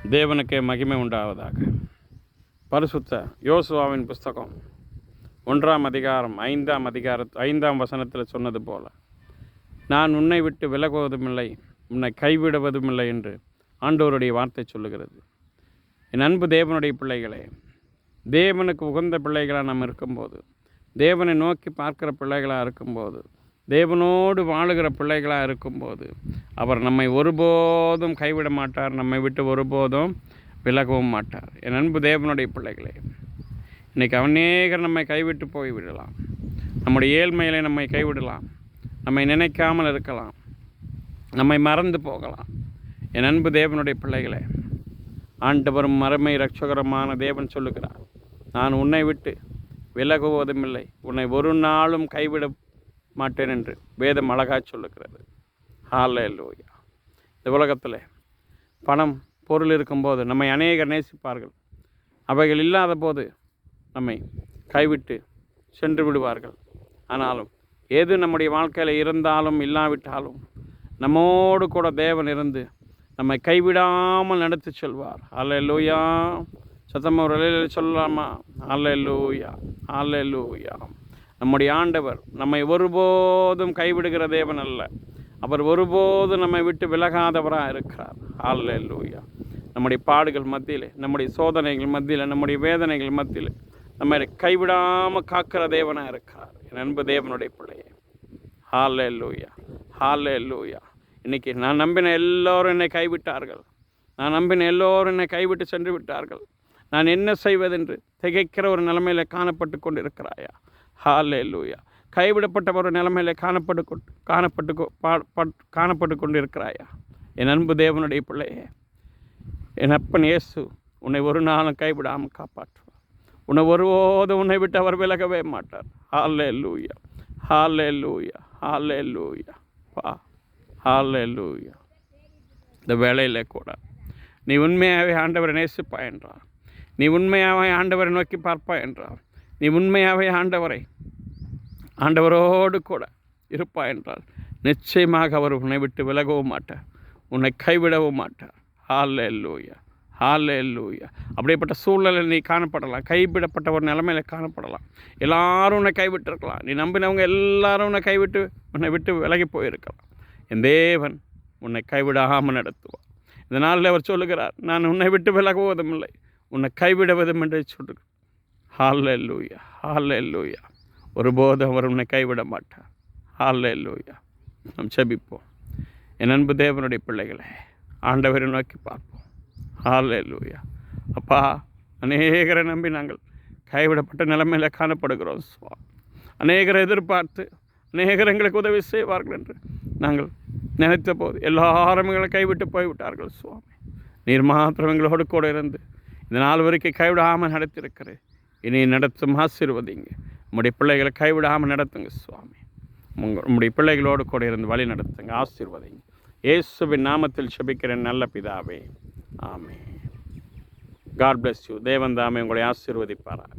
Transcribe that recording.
தேவனுக்கே மகிமை உண்டாவதாக. பரிசுத்த யோசுவாவின் புஸ்தகம் 1ஆம் அதிகாரம் 5ஆம் வசனத்தில் சொன்னது போல, நான் உன்னை விட்டு விலகுவதுமில்லை, உன்னை கைவிடுவதுமில்லை என்று ஆண்டவருடைய வார்த்தை சொல்லுகிறது. என் அன்பு தேவனுடைய பிள்ளைகளே, தேவனுக்கு உகந்த பிள்ளைகளாக நாம் இருக்கும்போது, தேவனை நோக்கி பார்க்குற பிள்ளைகளாக இருக்கும்போது, தேவனோடு வாழுகிற பிள்ளைகளாக இருக்கும்போது, அவர் நம்மை ஒருபோதும் கைவிட மாட்டார், நம்மை விட்டு ஒருபோதும் விலகவும் மாட்டார். என் அன்பு தேவனுடைய பிள்ளைகளே, இன்றைக்கி அநேகர் நம்மை கைவிட்டு போய்விடலாம், நம்முடைய ஏழ்மையிலே நம்மை கைவிடலாம், நம்மை நினைக்காமல் இருக்கலாம், நம்மை மறந்து போகலாம். என் அன்பு தேவனுடைய பிள்ளைகளே, ஆண்டவரும் மறுமை இரட்சகரமான தேவன் சொல்லுகிறார், நான் உன்னை விட்டு விலகுவதுமில்லை, உன்னை ஒரு நாளும் கைவிட மாட்டேன் என்று வேதம் அழகாக சொல்லுகிறது. ஹல்லேலூயா. இந்த உலகத்தில் பணம் பொருள் இருக்கும்போது நம்மை அநேகர் நேசிப்பார்கள், அவைகள் இல்லாத போது நம்மை கைவிட்டு சென்று விடுவார்கள். ஆனாலும் எது நம்முடைய வாழ்க்கையில் இருந்தாலும் இல்லாவிட்டாலும் நம்மோடு கூட தேவன் இருந்து நம்மை கைவிடாமல் நடத்தி செல்வார். ஹல்லேலூயா. சத்தமாக ஒரு சொல்லலாமா? ஹல்லேலூயா, ஹல்லேலூயா. நம்முடைய ஆண்டவர் நம்மை ஒருபோதும் கைவிடுகிற தேவன் அல்ல, அவர் ஒருபோதும் நம்மை விட்டு விலகாதவராக இருக்கிறார். ஹல்லேலூயா. நம்முடைய பாடுகள் மத்தியில், நம்முடைய சோதனைகள் மத்தியில், நம்முடைய வேதனைகள் மத்தியில் நம்மை கைவிடாமல் காக்கிற தேவனாக இருக்கிறார். என் அன்பு தேவனுடைய பிள்ளையே, ஹல்லேலூயா, ஹல்லேலூயா. இன்றைக்கி நான் நம்பின எல்லோரும் என்னை கைவிட்டார்கள், நான் நம்பின எல்லோரும் என்னை கைவிட்டு சென்று விட்டார்கள், நான் என்ன செய்வதென்று திகைக்கிற ஒரு நிலைமையில் காணப்பட்டு கொண்டு இருக்கிறாயா? ஹல்லேலூயா. கைவிடப்பட்ட ஒரு நிலைமையில் காணப்பட்டு கொண்டு இருக்கிறாயா? என் அன்பு தேவனுடைய பிள்ளையே, என் அப்பன் இயேசு உன்னை ஒரு நாளும் கைவிடாமல் காப்பாற்றுவார். உன்னை ஒருபோதும் உன்னை விட்டு அவர் விலகவே மாட்டார். ஹல்லேலூயா, ஹல்லேலூயா, ஹல்லேலூயா. ஹல்லேலூயா. இந்த வேளையில் கூட நீ உண்மையாகவே ஆண்டவரை நேசிப்பா என்றார், நீ உண்மையாகவே ஆண்டவரை நோக்கி பார்ப்பா என்றார், நீ உண்மையாகவே ஆண்டவரோடு கூட இருப்பா என்றால் நிச்சயமாக அவர் உன்னை விட்டு விலகவும் மாட்டார், உன்னை கைவிடவும் மாட்டார். ஹல்லேலூயா, ஹல்லேலூயா. அப்படிப்பட்ட சூழ்நிலையில் நீ காணப்படலாம், கைவிடப்பட்ட ஒரு நிலைமையில் காணப்படலாம், எல்லாரும் உன்னை கைவிட்டிருக்கலாம், நீ நம்பினவங்க எல்லாரும் உன்னை கைவிட்டு உன்னை விட்டு விலகி போயிருக்கலாம். என் தேவன் உன்னை கைவிடாமல் நடத்துவார். இந்த நாளில் அவர் சொல்லுகிறார், நான் உன்னை விட்டு விலகுவதும் இல்லை, உன்னை கைவிடுவதும் என்று சொல்லுகிறார். ஹல்லேலூயா, ஹல்லேலூயா. ஒருபோதும் அவர் உன்னை கைவிட மாட்டார். ஹல்லேலூயா. நாம் செபிப்போம். என் அன்பு தேவனுடைய பிள்ளைகளை ஆண்டவரை நோக்கி பார்ப்போம். ஹல்லேலூயா. அப்பா, அநேகரை நம்பி நாங்கள் கைவிடப்பட்ட நிலைமையில் காணப்படுகிறோம் சுவாமி. அநேகரை எதிர்பார்த்து அநேகர் எங்களுக்கு உதவி செய்வார்கள் என்று நாங்கள் நினைத்த போது எல்லாரும் எங்களை கைவிட்டு போய்விட்டார்கள் சுவாமி. நீர் மாத்திரம் எங்களோடு கூட இருந்து இந்த நாள் வரைக்கும் கைவிடாமல் நடத்தியிருக்கிறேன். இனி நடத்தும் ஆசீர்வதிங்க. உம்முடைய பிள்ளைகளை கைவிடாமல் நடத்துங்க சுவாமி. உம்முடைய பிள்ளைகளோடு கூட இருந்து வழி நடத்துங்க, ஆசீர்வதிங்க. இயேசுவின் நாமத்தில் செபிக்கிறேன் நல்ல பிதாவே, ஆமென். God bless you. தேவன் தாமே உங்களை ஆசீர்வதிப்பாராக.